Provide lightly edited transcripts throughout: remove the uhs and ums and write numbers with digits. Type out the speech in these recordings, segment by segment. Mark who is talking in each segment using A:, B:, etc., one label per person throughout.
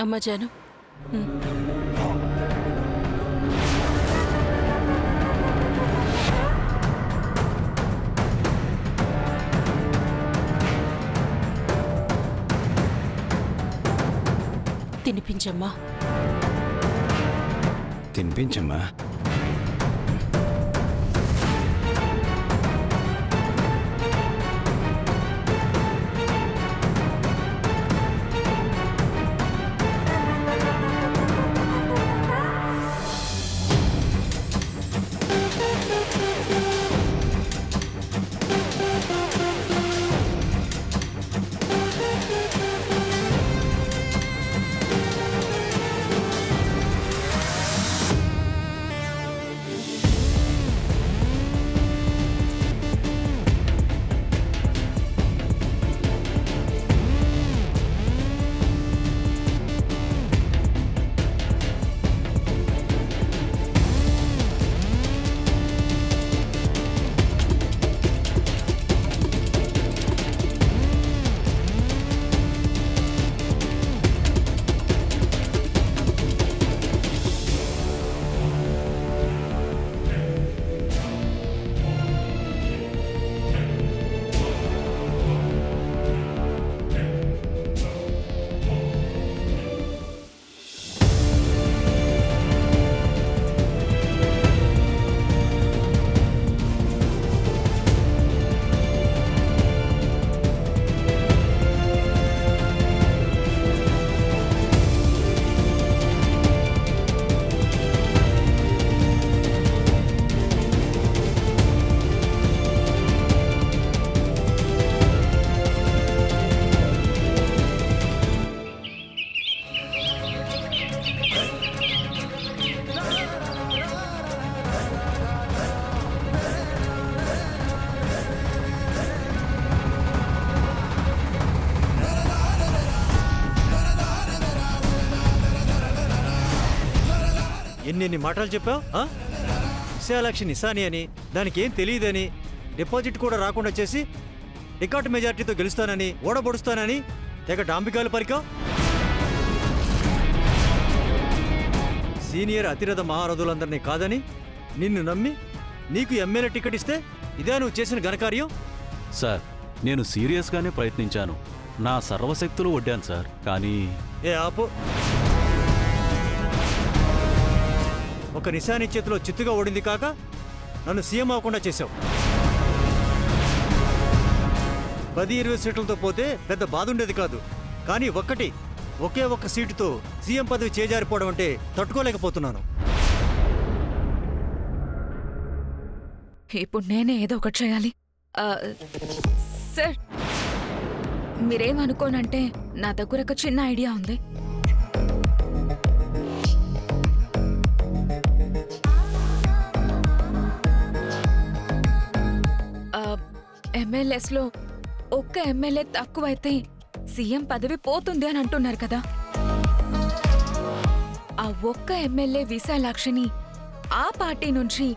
A: అమ్మా జాను. తినిపించమ్మా.
B: తినిపించమ్మా.
C: ఎన్ని మాటలు చెప్పావు? విశాలాక్షి నిశాని అని, దానికి ఏం తెలియదని, డిపాజిట్ కూడా రాకుండా చేసి రికార్డు మెజార్టీతో గెలుస్తానని, ఓడబొడుస్తానని తెగ డాంబికాలు పలికా. సీనియర్ అతిరథ మహారథులందరినీ కాదని నిన్ను నమ్మి నీకు ఎమ్మెల్యే టికెట్ ఇస్తే ఇదే నువ్వు చేసిన ఘనకార్యం?
D: సార్, నేను సీరియస్గానే ప్రయత్నించాను. నా సర్వశక్తులు ఒడ్డాను సార్. కానీ
C: ఆపు. ఒక నిశాని చేతిలో చిత్తుగా ఓడింది కాక నన్ను సీఎం అవ్వకుండా చేశావు. 10-20 సీట్లతో పోతే పెద్ద బాధ ఉండేది కాదు. కానీ ఒకే ఒక్క సీటుతో సీఎం పదవి చేజారిపోవడం అంటే తట్టుకోలేకపోతున్నాను.
E: ఇప్పుడు నేనే ఏదో ఒకటి చేయాలి. సార్, మీరేమనుకోనంటే నా దగ్గర ఒక చిన్న ఐడియా ఉంది. ఎమ్మెల్యేస్లో ఒక్క ఎమ్మెల్యే తక్కువైతే సీఎం పదవి పోతుంది అని అంటున్నారు కదా. ఆ ఒక్క ఎమ్మెల్యే విశాలాక్షిని ఆ పార్టీ నుంచి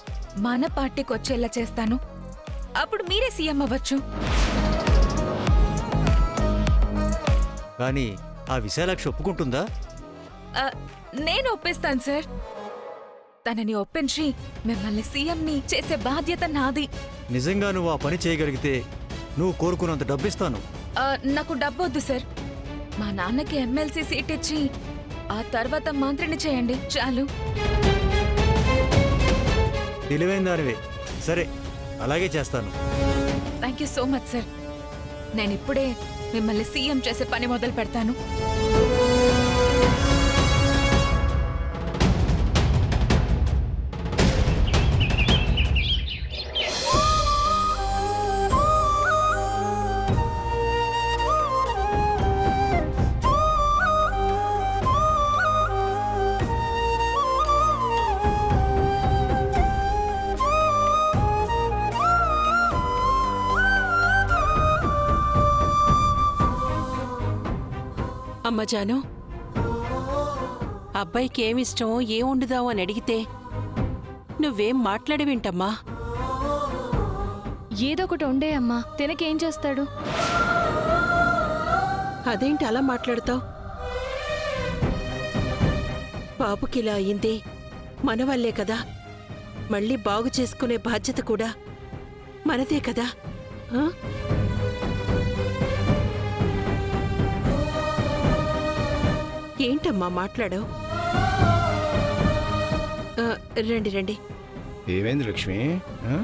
E: మన పార్టీకి వచ్చేలా చేస్తాను. అప్పుడు మీరే సీఎం అవ్వచ్చు.
C: కానీ ఆ విశాలాక్షి ఒప్పుకుంటుందా?
E: నేను ఒప్పిస్తాను సార్. తనని ఒప్పించి మిమ్మల్ని సీఎంని చేసే బాధ్యత నాది.
C: నిజంగా నువ్వు ఆ పని చేయగలిగితే నువ్వు కోరుకున్నంత డబ్బిస్తాను.
E: నాకు డబ్బొద్దు సార్. మా నాన్నకి ఎమ్మెల్సీ సీట్ ఇచ్చి ఆ తర్వాత మంత్రిని చేయండి చాలు.
C: తెలివైన దానివే. సరే, అలాగే చేస్తాను.
E: Thank you so much sir. నేను ఇప్పుడే మిమ్మల్ని సీఎం చేసే పని మొదలు పెడతాను.
A: అమ్మ జాను, అబ్బాయికి ఏమిష్టమో ఏం వండుదావు అని అడిగితే నువ్వేం మాట్లాడవేంటమ్మా?
F: ఏదో ఒకటి ఉండే అమ్మా, తినకేం చేస్తాడు?
A: అదేంటి అలా మాట్లాడతావు? బాబుకిలా అయింది మన వల్లే కదా. మళ్ళీ బాగు చేసుకునే బాధ్యత కూడా మనదే కదా. ఆ? ఏంటమ్మా మాట్లాడావు? రండి రండి.
B: ఏమైంది లక్ష్మి? ఆ?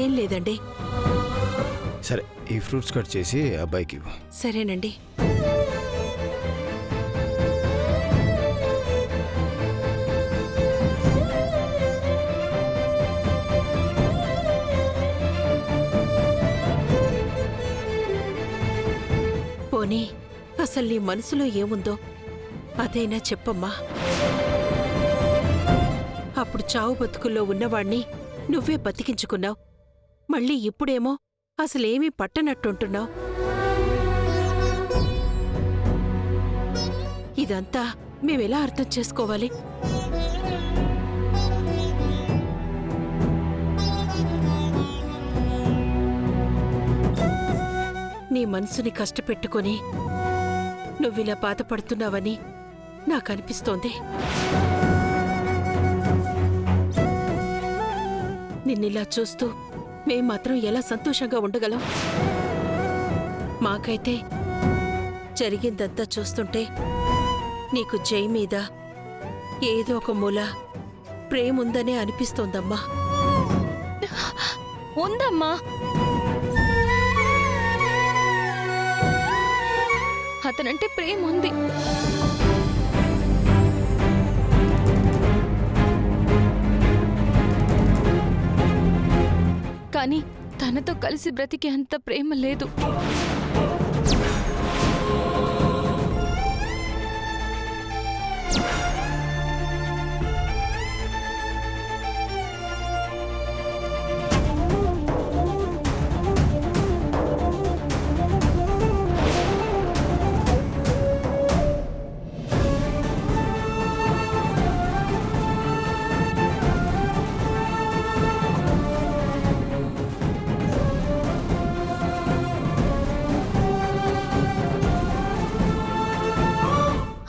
A: ఏం లేదండి.
B: సరే, ఈ ఫ్రూట్స్ కట్ చేసి అబ్బాయికి ఇవ్వు.
A: సరేనండి. పోనీ అసలు నీ మనసులో ఏముందో అదైనా చెప్పమ్మా. అప్పుడు చావు బతుకుల్లో ఉన్నవాణ్ణి నువ్వే బతికించుకున్నావు. మళ్ళీ ఇప్పుడేమో అసలేమీ పట్టనట్టుంటున్నావు. ఇదంతా మేమెలా అర్థం చేసుకోవాలి? నీ మనసుని కష్టపెట్టుకొని నువ్విలా బాధపడుతున్నావని నాకనిపిస్తోంది. నిన్నిలా చూస్తూ మేం మాత్రం ఎలా సంతోషంగా ఉండగలం? మాకైతే జరిగిందంతా చూస్తుంటే నీకు జై మీద ఏదో ఒక మూల ప్రేముందనే అనిపిస్తోందమ్మా.
F: ఉందమ్మా. అతనంటే ప్రేమ ఉంది. కానీ తనతో కలిసి బ్రతికే అంత ప్రేమ లేదు.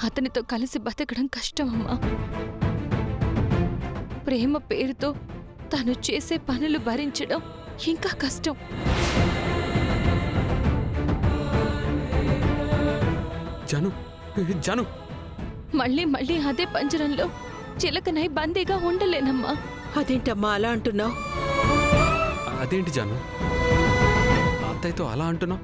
F: అతనితో కలిసి బతకడం కష్టం అమ్మా. ప్రేమ పేరుతో తను చేసే పనులు భరించడం ఇంకా కష్టం.
G: జాను, జాను,
F: మళ్ళీ మళ్ళీ అదే పంజరంలో చిలకనై బందీగా ఉండలేనమ్మా.
A: అదేంటమ్మా అలా అంటున్నావు?
G: అదేంటి జాను, అత్తయ్యతో అలా అంటున్నావు?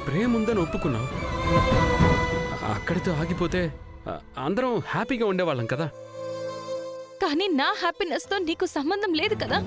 G: ప్రేముందని ఒప్పుకున్నావు. అక్కడితో ఆగిపోతే అందరం హ్యాపీగా ఉండేవాళ్ళం కదా.
F: కానీ నా హ్యాపీనెస్తో నీకు సంబంధం లేదు కదా.